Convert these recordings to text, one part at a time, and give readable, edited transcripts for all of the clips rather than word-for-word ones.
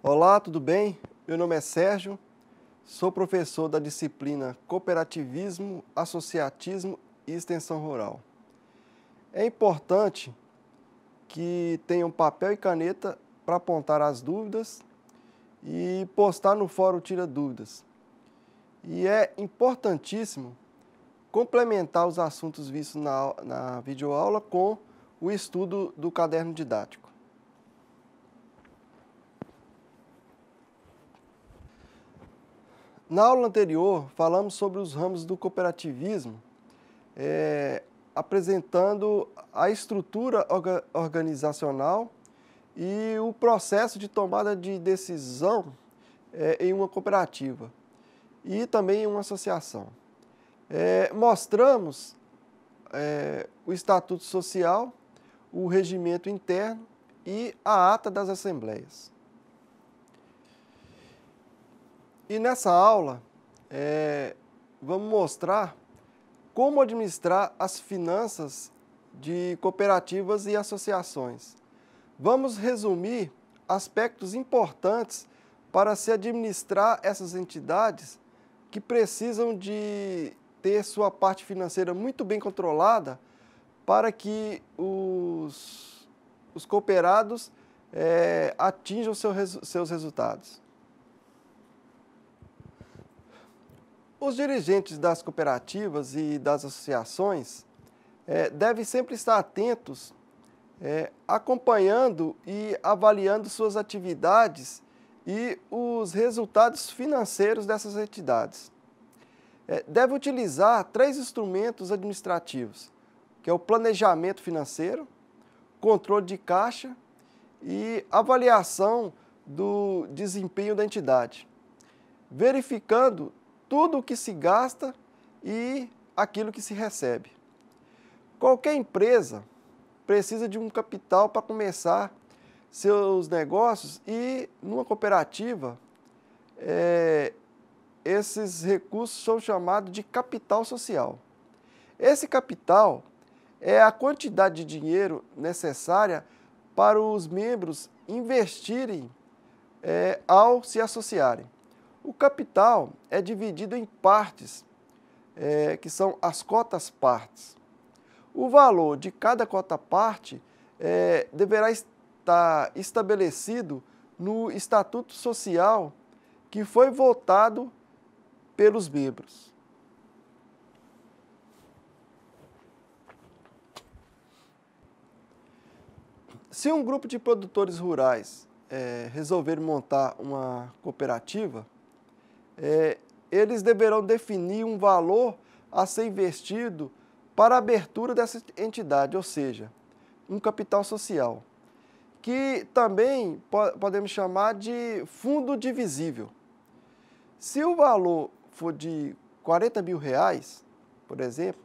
Olá, tudo bem? Meu nome é Sérgio, sou professor da disciplina Cooperativismo, Associatismo e Extensão Rural. É importante que tenham papel e caneta para apontar as dúvidas e postar no fórum Tira Dúvidas. E é importantíssimo complementar os assuntos vistos na videoaula com o estudo do caderno didático. Na aula anterior, falamos sobre os ramos do cooperativismo, apresentando a estrutura organizacional e o processo de tomada de decisão em uma cooperativa e também em uma associação. Mostramos o estatuto social, o regimento interno e a ata das assembleias. E nessa aula, vamos mostrar como administrar as finanças de cooperativas e associações. Vamos resumir aspectos importantes para se administrar essas entidades que precisam de ter sua parte financeira muito bem controlada para que os cooperados atinjam seus resultados. Os dirigentes das cooperativas e das associações devem sempre estar atentos, acompanhando e avaliando suas atividades e os resultados financeiros dessas entidades. Deve utilizar 3 instrumentos administrativos, que é o planejamento financeiro, controle de caixa e avaliação do desempenho da entidade, verificando tudo o que se gasta e aquilo que se recebe. Qualquer empresa precisa de um capital para começar seus negócios e, numa cooperativa, esses recursos são chamados de capital social. Esse capital é a quantidade de dinheiro necessária para os membros investirem ao se associarem. O capital é dividido em partes, que são as cotas-partes. O valor de cada cota-parte deverá estar estabelecido no Estatuto Social que foi votado pelos membros. Se um grupo de produtores rurais resolver montar uma cooperativa, eles deverão definir um valor a ser investido para a abertura dessa entidade, ou seja, um capital social, que também podemos chamar de fundo divisível. Se o valor for de R$40 mil, por exemplo,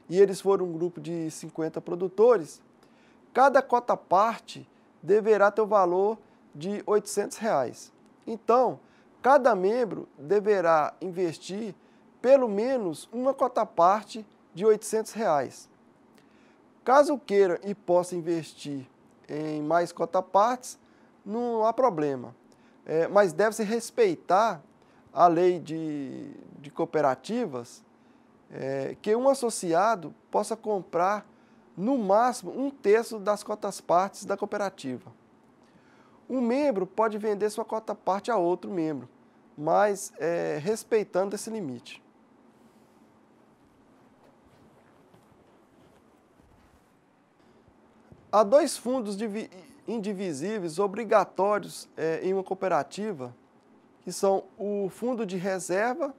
e eles forem um grupo de 50 produtores, cada cota-parte deverá ter o valor de R$800. Então, cada membro deverá investir pelo menos uma cota-parte de R$800. Caso queira e possa investir em mais cota-partes, não há problema. Mas deve-se respeitar a lei de cooperativas, que um associado possa comprar no máximo 1/3 das cotas-partes da cooperativa. Um membro pode vender sua cota-parte a outro membro, mas respeitando esse limite. Há 2 fundos indivisíveis obrigatórios em uma cooperativa, que são o Fundo de Reserva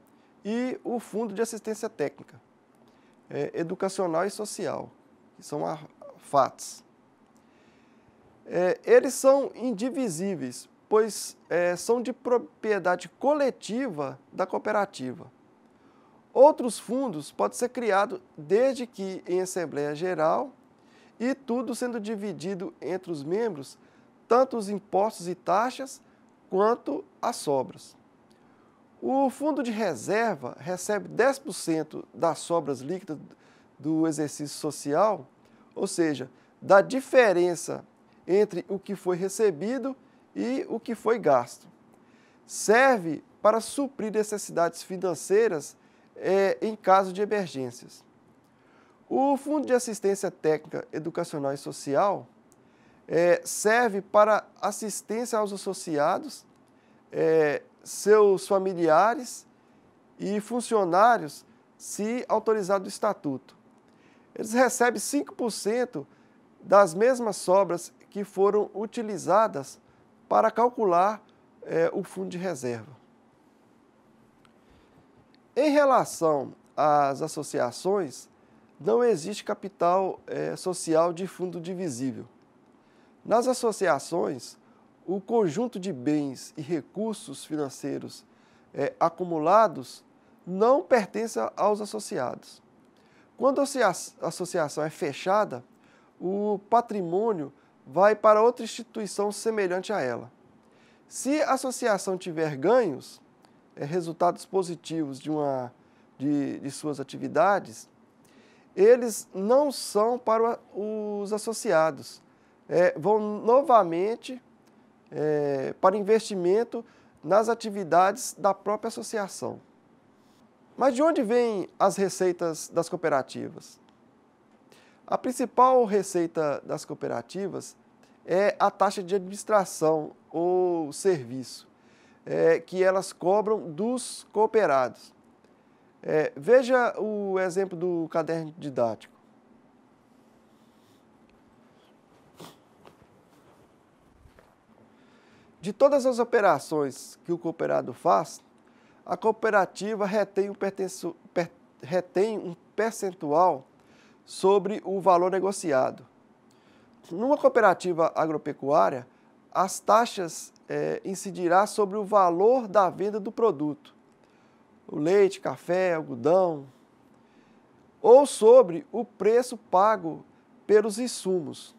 e o Fundo de Assistência Técnica, Educacional e Social, que são a FATS. Eles são indivisíveis, pois são de propriedade coletiva da cooperativa. Outros fundos podem ser criados desde que em Assembleia Geral e tudo sendo dividido entre os membros, tanto os impostos e taxas quanto as sobras. O Fundo de Reserva recebe 10% das sobras líquidas do exercício social, ou seja, da diferença entre o que foi recebido e o que foi gasto. Serve para suprir necessidades financeiras em caso de emergências. O Fundo de Assistência Técnica Educacional e Social serve para assistência aos associados, seus familiares e funcionários, se autorizado o Estatuto. Eles recebem 5% das mesmas sobras que foram utilizadas para calcular o fundo de reserva. Em relação às associações, não existe capital social de fundo divisível. Nas associações, o conjunto de bens e recursos financeiros acumulados não pertence aos associados. Quando a associação é fechada, o patrimônio vai para outra instituição semelhante a ela. Se a associação tiver ganhos, resultados positivos de suas atividades, eles não são para os associados, vão novamente para investimento nas atividades da própria associação. Mas de onde vêm as receitas das cooperativas? A principal receita das cooperativas é a taxa de administração ou serviço, que elas cobram dos cooperados. Veja o exemplo do caderno didático. De todas as operações que o cooperado faz, a cooperativa retém um percentual sobre o valor negociado. Numa cooperativa agropecuária, as taxas incidirão sobre o valor da venda do produto, o leite, café, algodão, ou sobre o preço pago pelos insumos,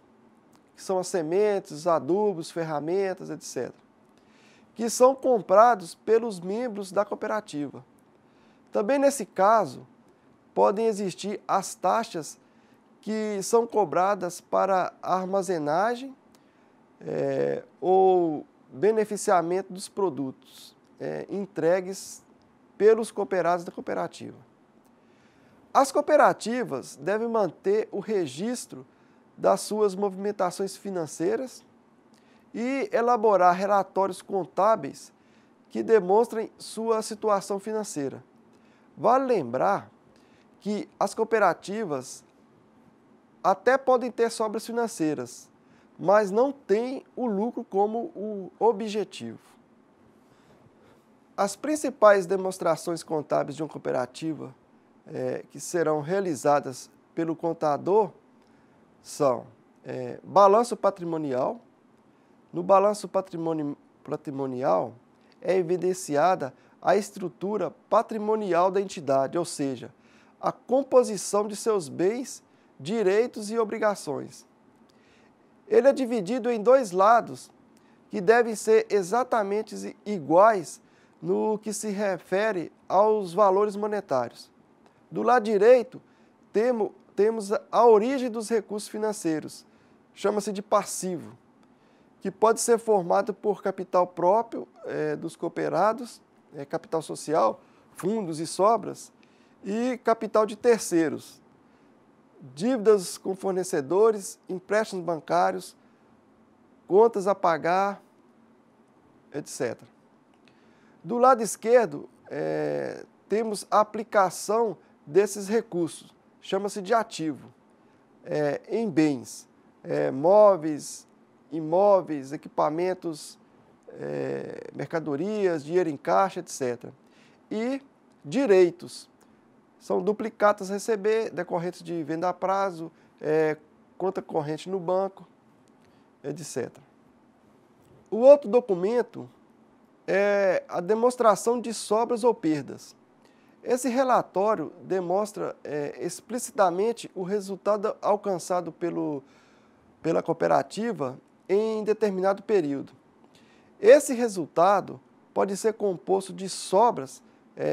que são as sementes, os adubos, ferramentas, etc., que são comprados pelos membros da cooperativa. Também nesse caso, podem existir as taxas que são cobradas para armazenagem ou beneficiamento dos produtos entregues pelos cooperados da cooperativa. As cooperativas devem manter o registro das suas movimentações financeiras e elaborar relatórios contábeis que demonstrem sua situação financeira. Vale lembrar que as cooperativas até podem ter sobras financeiras, mas não têm o lucro como o objetivo. As principais demonstrações contábeis de uma cooperativa que serão realizadas pelo contador são balanço patrimonial. No balanço patrimonial é evidenciada a estrutura patrimonial da entidade, ou seja, a composição de seus bens, direitos e obrigações. Ele é dividido em dois lados, que devem ser exatamente iguais no que se refere aos valores monetários. Do lado direito, temos a origem dos recursos financeiros, chama-se de passivo, que pode ser formado por capital próprio dos cooperados, capital social, fundos e sobras, e capital de terceiros, dívidas com fornecedores, empréstimos bancários, contas a pagar, etc. Do lado esquerdo, temos a aplicação desses recursos, chama-se de ativo, em bens, móveis, imóveis, equipamentos, mercadorias, dinheiro em caixa, etc. E direitos, são duplicatas a receber, decorrentes de venda a prazo, conta corrente no banco, etc. O outro documento é a demonstração de sobras ou perdas. Esse relatório demonstra explicitamente o resultado alcançado pela cooperativa em determinado período. Esse resultado pode ser composto de sobras,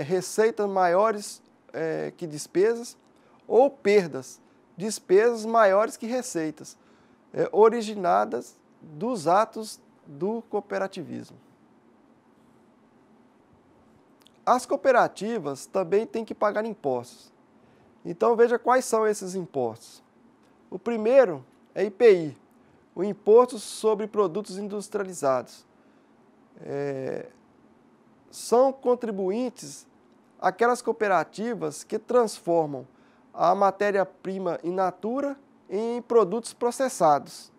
receitas maiores que despesas, ou perdas, despesas maiores que receitas, originadas dos atos do cooperativismo. As cooperativas também têm que pagar impostos. Então veja quais são esses impostos. O primeiro é IPI, o Imposto sobre Produtos Industrializados. São contribuintes aquelas cooperativas que transformam a matéria-prima in natura em produtos processados.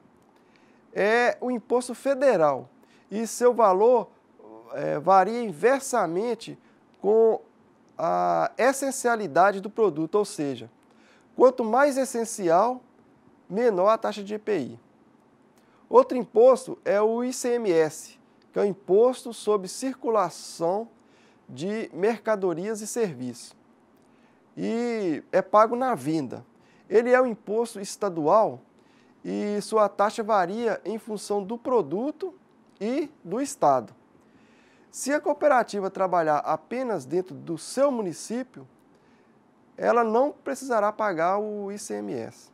É o imposto federal e seu valor varia inversamente com a essencialidade do produto, ou seja, quanto mais essencial, menor a taxa de IPI. Outro imposto é o ICMS, que é o Imposto sobre Circulação de Mercadorias e Serviços, e é pago na venda. Ele é um imposto estadual e sua taxa varia em função do produto e do estado. Se a cooperativa trabalhar apenas dentro do seu município, ela não precisará pagar o ICMS.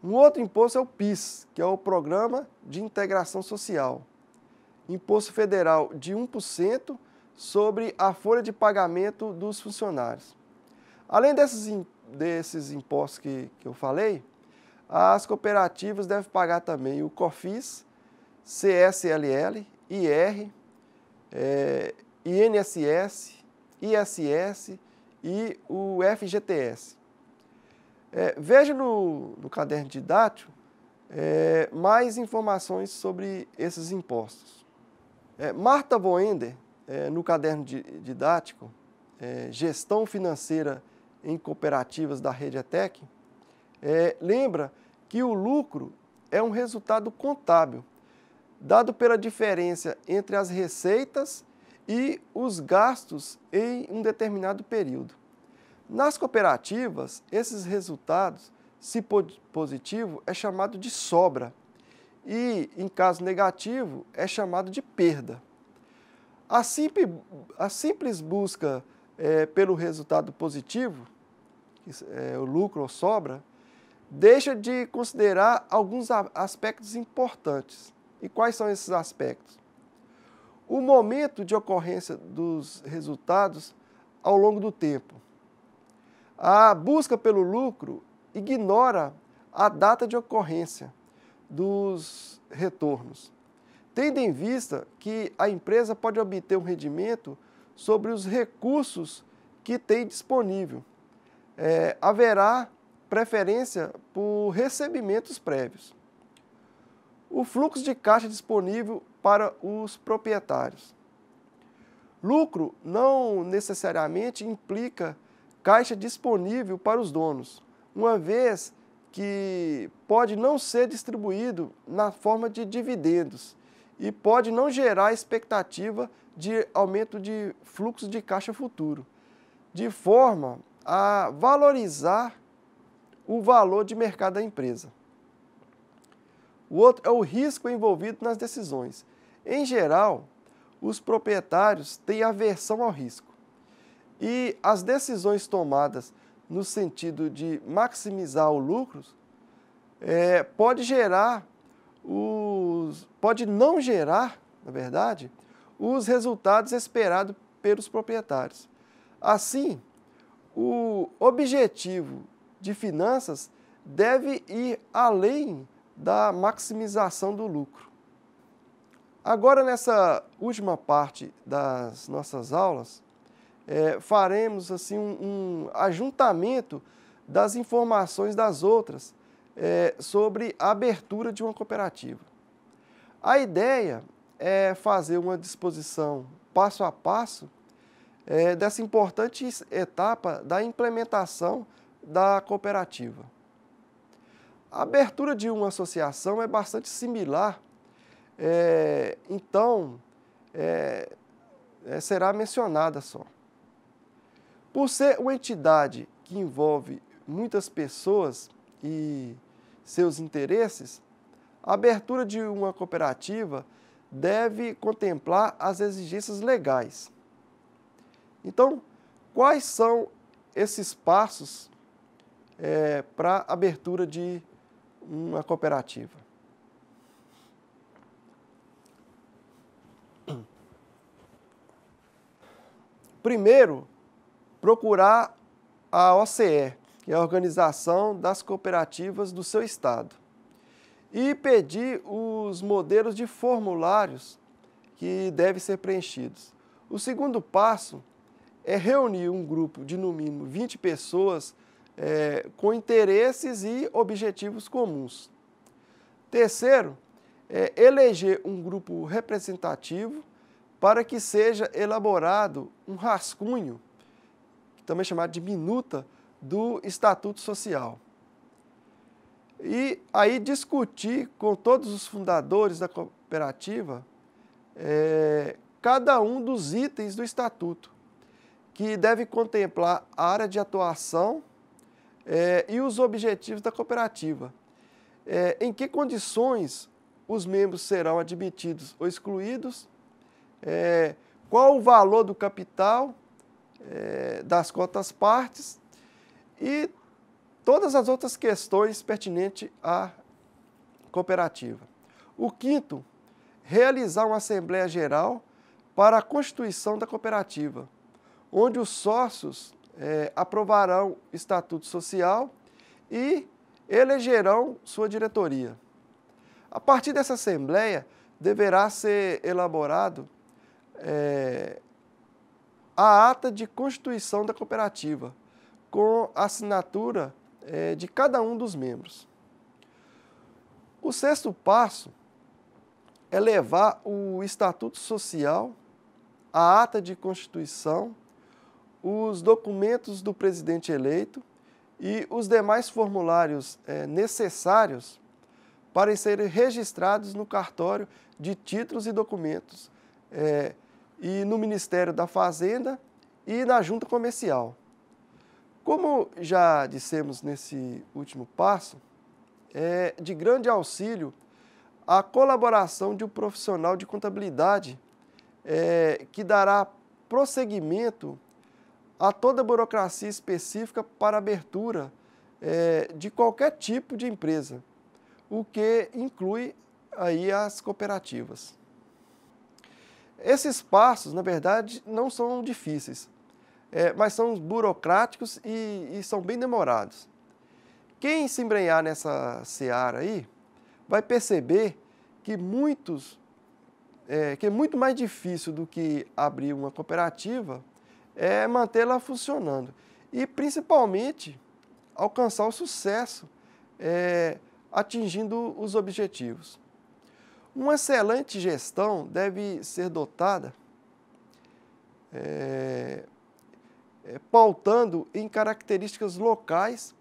Um outro imposto é o PIS, que é o Programa de Integração Social. Imposto federal de 1% sobre a folha de pagamento dos funcionários. Além desses impostos que eu falei, as cooperativas devem pagar também o COFINS, CSLL, IR, INSS, ISS e o FGTS. Veja no caderno didático mais informações sobre esses impostos. Marta Voender, no caderno didático, Gestão Financeira em Cooperativas da Rede ETEC, lembra que o lucro é um resultado contábil, dado pela diferença entre as receitas e os gastos em um determinado período. Nas cooperativas, esses resultados, se positivo, é chamado de sobra e, em caso negativo, é chamado de perda. A simples busca pelo resultado positivo, o lucro ou sobra, deixa de considerar alguns aspectos importantes. E quais são esses aspectos? O momento de ocorrência dos resultados ao longo do tempo. A busca pelo lucro ignora a data de ocorrência dos retornos, tendo em vista que a empresa pode obter um rendimento sobre os recursos que tem disponível. Haverá preferência por recebimentos prévios. O fluxo de caixa disponível para os proprietários. Lucro não necessariamente implica caixa disponível para os donos, uma vez que pode não ser distribuído na forma de dividendos e pode não gerar expectativa de aumento de fluxo de caixa futuro, de forma a valorizar o valor de mercado da empresa. O outro é o risco envolvido nas decisões. Em geral, os proprietários têm aversão ao risco e as decisões tomadas no sentido de maximizar o lucro pode não gerar, na verdade, os resultados esperados pelos proprietários. Assim, o objetivo de finanças deve ir além da maximização do lucro. Agora, nessa última parte das nossas aulas, faremos assim, um ajuntamento das informações das outras sobre a abertura de uma cooperativa. A ideia é fazer uma disposição passo a passo dessa importante etapa da implementação da cooperativa. A abertura de uma associação é bastante similar, então será mencionada só. Por ser uma entidade que envolve muitas pessoas e seus interesses, a abertura de uma cooperativa deve contemplar as exigências legais. Então, quais são esses passos para a abertura de uma cooperativa? Primeiro, procurar a OCE, que é a Organização das Cooperativas do seu estado, e pedir os modelos de formulários que devem ser preenchidos. O segundo passo é reunir um grupo de, no mínimo, 20 pessoas com interesses e objetivos comuns. Terceiro, eleger um grupo representativo para que seja elaborado um rascunho, também chamado de minuta, do Estatuto Social. E aí discutir com todos os fundadores da cooperativa cada um dos itens do Estatuto, que deve contemplar a área de atuação e os objetivos da cooperativa. Em que condições os membros serão admitidos ou excluídos, qual o valor do capital, das cotas-partes e todas as outras questões pertinentes à cooperativa. O quinto, realizar uma Assembleia Geral para a constituição da cooperativa, onde os sócios aprovarão o Estatuto Social e elegerão sua diretoria. A partir dessa Assembleia, deverá ser elaborado a ata de constituição da cooperativa, com a assinatura de cada um dos membros. O sexto passo é levar o Estatuto Social, a ata de constituição, os documentos do presidente eleito e os demais formulários necessários para serem registrados no cartório de títulos e documentos e no Ministério da Fazenda e na Junta Comercial. Como já dissemos nesse último passo, é de grande auxílio a colaboração de um profissional de contabilidade que dará prosseguimento a toda a burocracia específica para a abertura de qualquer tipo de empresa, o que inclui aí as cooperativas. Esses passos, na verdade, não são difíceis, mas são burocráticos e são bem demorados. Quem se embrenhar nessa seara aí vai perceber que é muito mais difícil do que abrir uma cooperativa mantê-la funcionando e, principalmente, alcançar o sucesso atingindo os objetivos. Uma excelente gestão deve ser dotada pautando em características locais,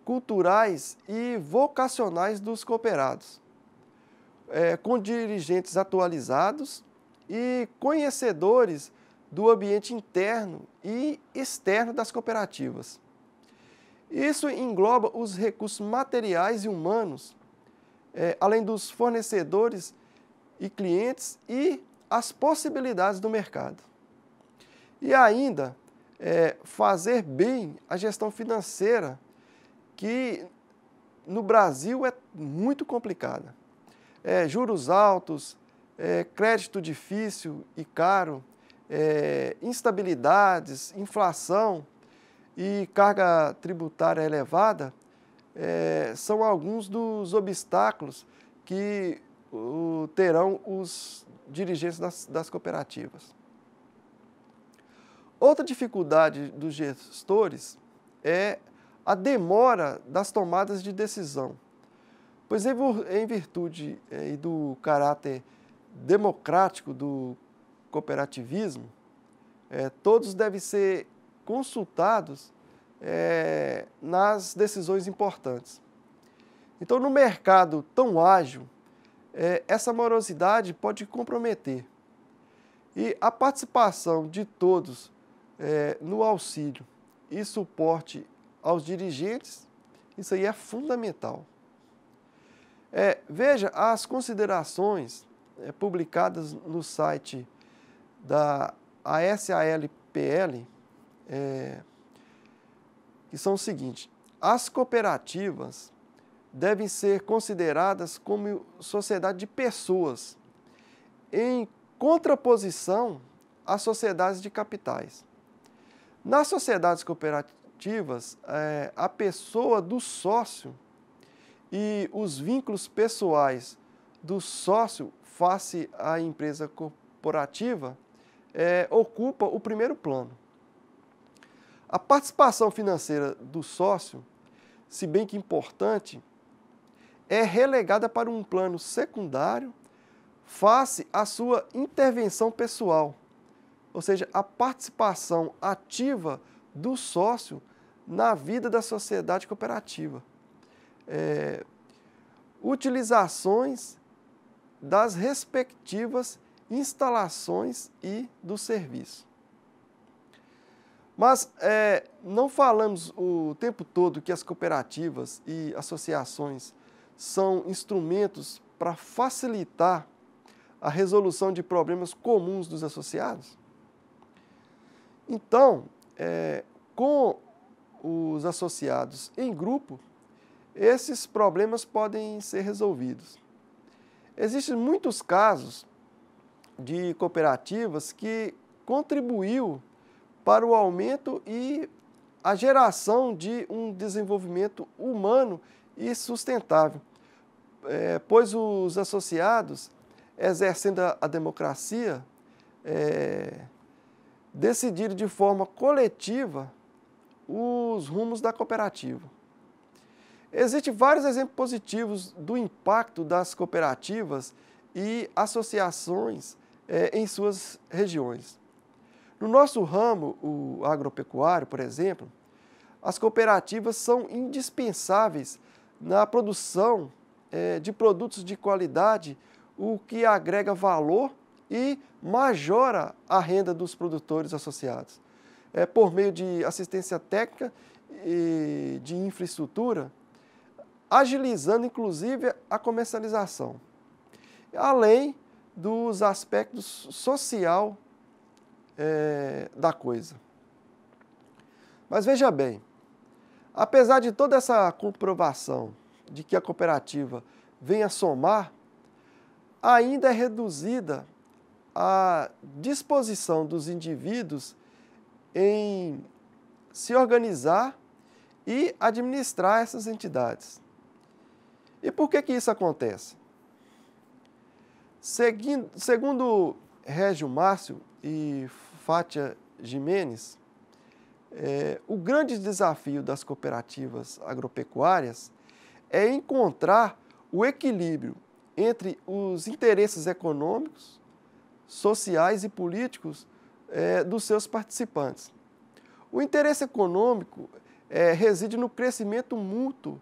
culturais e vocacionais dos cooperados, com dirigentes atualizados e conhecedores do ambiente interno e externo das cooperativas. Isso engloba os recursos materiais e humanos, além dos fornecedores e clientes e as possibilidades do mercado. E ainda, fazer bem a gestão financeira, que no Brasil é muito complicada. Juros altos, crédito difícil e caro, instabilidades, inflação e carga tributária elevada são alguns dos obstáculos que terão os dirigentes das cooperativas. Outra dificuldade dos gestores é a demora das tomadas de decisão, pois em virtude do caráter democrático do cooperativismo, todos devem ser consultados nas decisões importantes. Então, no mercado tão ágil, essa morosidade pode comprometer. E a participação de todos no auxílio e suporte aos dirigentes, isso aí é fundamental. Veja as considerações publicadas no site da ASALPL, que são o seguinte: as cooperativas devem ser consideradas como sociedade de pessoas, em contraposição às sociedades de capitais. Nas sociedades cooperativas, a pessoa do sócio e os vínculos pessoais do sócio face à empresa corporativa ocupa o primeiro plano. A participação financeira do sócio, se bem que importante, é relegada para um plano secundário face à sua intervenção pessoal, ou seja, a participação ativa do sócio na vida da sociedade cooperativa. Utilizações das respectivas instalações e do serviço. Mas não falamos o tempo todo que as cooperativas e associações são instrumentos para facilitar a resolução de problemas comuns dos associados? Então, com os associados em grupo, esses problemas podem ser resolvidos. Existem muitos casos de cooperativas que contribuiu para o aumento e a geração de um desenvolvimento humano e sustentável, pois os associados, exercendo a democracia, decidiram de forma coletiva os rumos da cooperativa. Existem vários exemplos positivos do impacto das cooperativas e associações em suas regiões. No nosso ramo, o agropecuário, por exemplo, as cooperativas são indispensáveis na produção de produtos de qualidade, o que agrega valor e majora a renda dos produtores associados. Por meio de assistência técnica e de infraestrutura, agilizando inclusive a comercialização, além dos aspectos social da coisa. Mas veja bem, apesar de toda essa comprovação de que a cooperativa vem a somar, ainda é reduzida a disposição dos indivíduos em se organizar e administrar essas entidades. E por que isso acontece? Segundo Régio Márcio e Fátia Jimenez, o grande desafio das cooperativas agropecuárias é encontrar o equilíbrio entre os interesses econômicos, sociais e políticos dos seus participantes. O interesse econômico reside no crescimento mútuo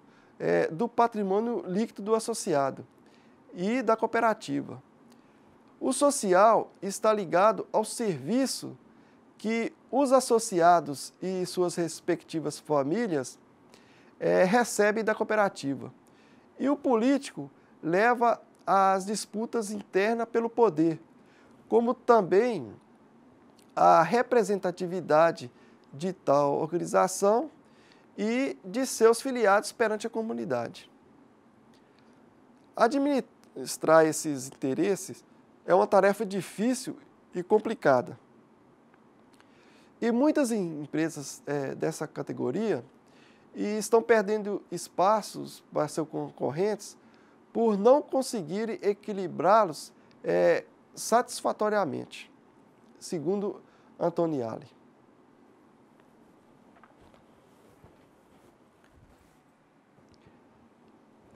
do patrimônio líquido do associado e da cooperativa. O social está ligado ao serviço que os associados e suas respectivas famílias recebem da cooperativa. E o político leva às disputas internas pelo poder, como também a representatividade de tal organização e de seus filiados perante a comunidade. Administrar esses interesses é uma tarefa difícil e complicada. E muitas empresas dessa categoria estão perdendo espaços para seus concorrentes por não conseguirem equilibrá-los satisfatoriamente, segundo Antoniali.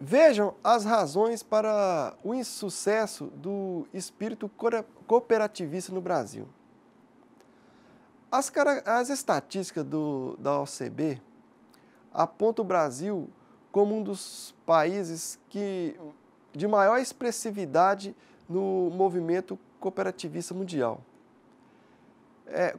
Vejam as razões para o insucesso do espírito cooperativista no Brasil. As estatísticas da OCB apontam o Brasil como um dos países de maior expressividade no movimento cooperativista mundial.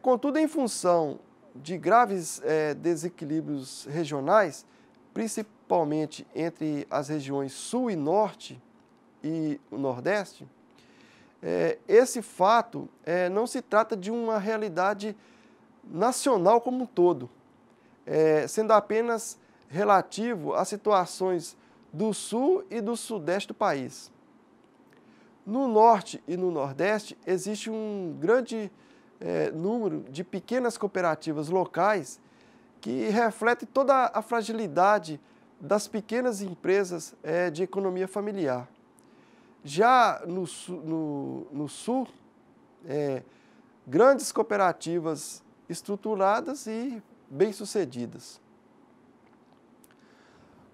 Contudo, em função de graves desequilíbrios regionais, principalmente entre as regiões Sul e Norte e o Nordeste, esse fato não se trata de uma realidade nacional como um todo, sendo apenas relativo às situações do Sul e do Sudeste do país. No Norte e no Nordeste existe um grande número de pequenas cooperativas locais que refletem toda a fragilidade das pequenas empresas de economia familiar. Já no Sul, grandes cooperativas estruturadas e bem-sucedidas.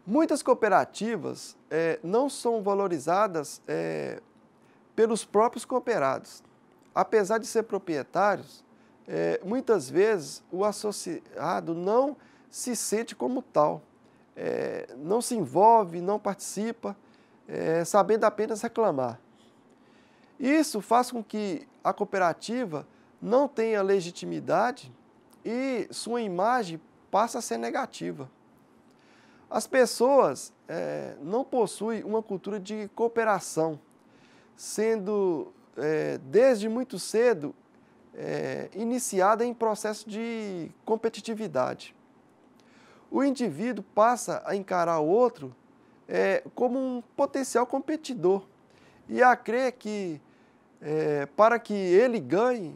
Muitas cooperativas não são valorizadas pelos próprios cooperados. Apesar de ser proprietários, muitas vezes o associado não se sente como tal, não se envolve, não participa, sabendo apenas reclamar. Isso faz com que a cooperativa não tenha legitimidade e sua imagem passa a ser negativa. As pessoas não possuem uma cultura de cooperação, sendo desde muito cedo iniciada em processo de competitividade. O indivíduo passa a encarar o outro como um potencial competidor e a crer que para que ele ganhe,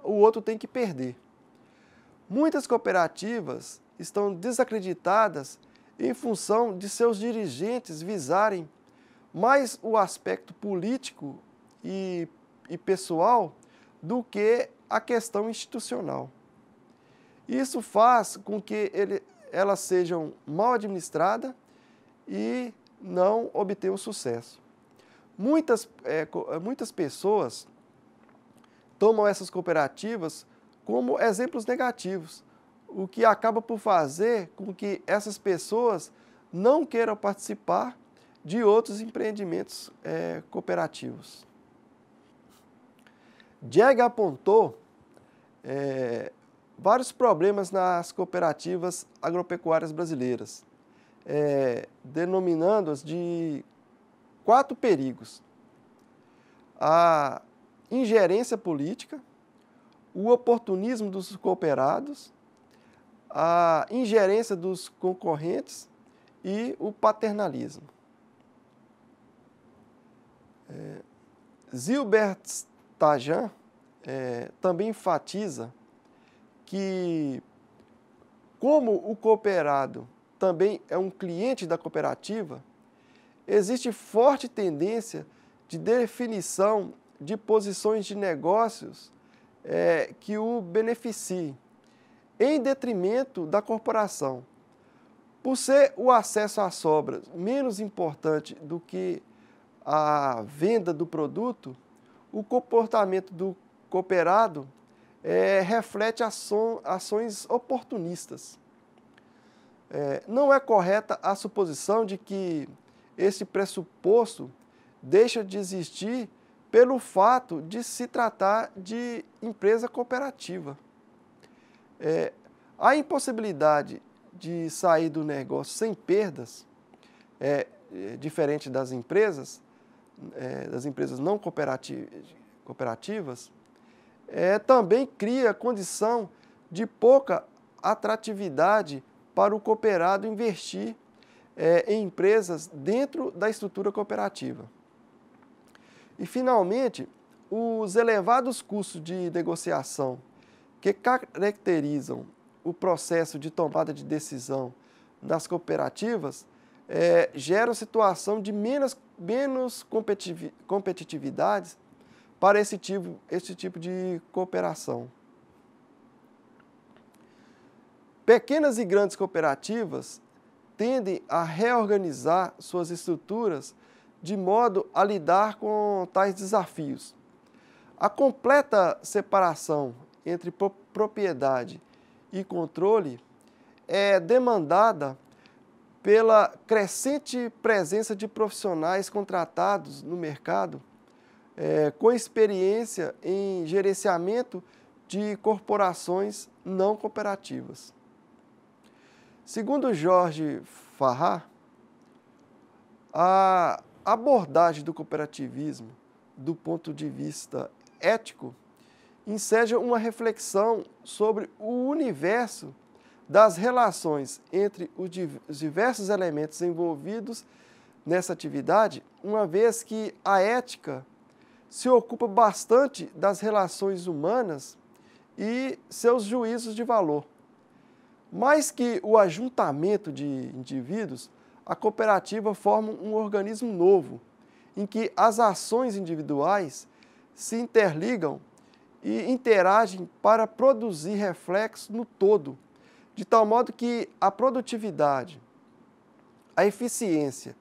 o outro tem que perder. Muitas cooperativas estão desacreditadas em função de seus dirigentes visarem mais o aspecto político e pessoal do que a questão institucional. Isso faz com que elas sejam mal administradas e não obtenham sucesso. Muitas pessoas tomam essas cooperativas como exemplos negativos, o que acaba por fazer com que essas pessoas não queiram participar de outros empreendimentos cooperativos. Jäger apontou vários problemas nas cooperativas agropecuárias brasileiras, denominando-as de 4 perigos: a ingerência política, o oportunismo dos cooperados, a ingerência dos concorrentes e o paternalismo. Gilbert Tajan também enfatiza que, como o cooperado também é um cliente da cooperativa, existe forte tendência de definição de posições de negócios que o beneficiem, em detrimento da corporação. Por ser o acesso às sobras menos importante do que a venda do produto, o comportamento do cooperado reflete ações oportunistas. Não é correta a suposição de que esse pressuposto deixa de existir pelo fato de se tratar de empresa cooperativa. A impossibilidade de sair do negócio sem perdas, diferente das empresas não cooperativas, também cria condição de pouca atratividade para o cooperado investir em empresas dentro da estrutura cooperativa. E, finalmente, os elevados custos de negociação que caracterizam o processo de tomada de decisão das cooperativas geram situação de menos competitividade para esse tipo de cooperação. Pequenas e grandes cooperativas tendem a reorganizar suas estruturas de modo a lidar com tais desafios. A completa separação entre propriedade e controle é demandada pela crescente presença de profissionais contratados no mercado com experiência em gerenciamento de corporações não cooperativas. Segundo Jorge Farrar, a abordagem do cooperativismo do ponto de vista ético enseja uma reflexão sobre o universo das relações entre os diversos elementos envolvidos nessa atividade, uma vez que a ética se ocupa bastante das relações humanas e seus juízos de valor. Mais que o ajuntamento de indivíduos, a cooperativa forma um organismo novo, em que as ações individuais se interligam e interagem para produzir reflexos no todo, de tal modo que a produtividade, a eficiência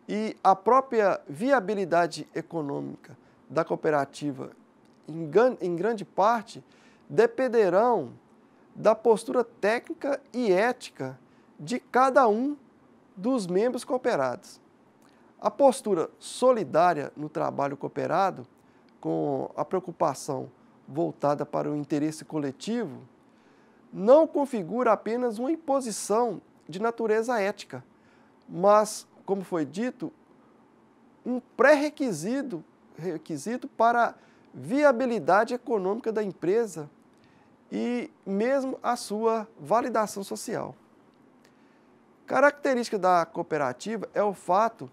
e a própria viabilidade econômica da cooperativa, em grande parte, dependerão da postura técnica e ética de cada um dos membros cooperados. A postura solidária no trabalho cooperado, com a preocupação voltada para o interesse coletivo, não configura apenas uma imposição de natureza ética, mas, como foi dito, um pré-requisito para a viabilidade econômica da empresa e mesmo a sua validação social. Característica da cooperativa é o fato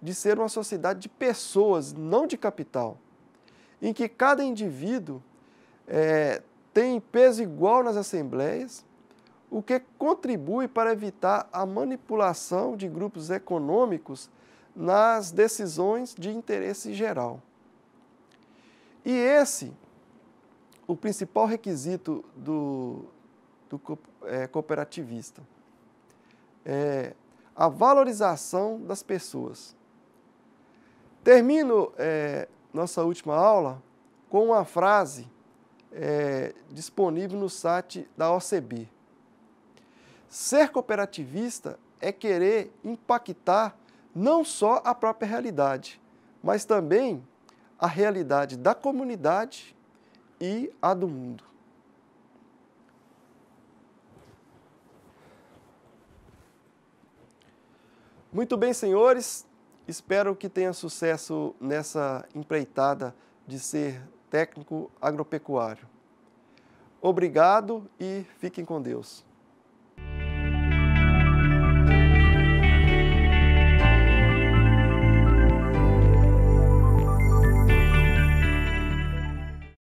de ser uma sociedade de pessoas, não de capital, em que cada indivíduo tem peso igual nas assembleias, o que contribui para evitar a manipulação de grupos econômicos nas decisões de interesse geral. E esse, o principal requisito do cooperativista, é a valorização das pessoas. Termino nossa última aula com uma frase disponível no site da OCB. Ser cooperativista é querer impactar não só a própria realidade, mas também a realidade da comunidade e a do mundo. Muito bem, senhores, espero que tenha sucesso nessa empreitada de ser técnico agropecuário. Obrigado e fiquem com Deus.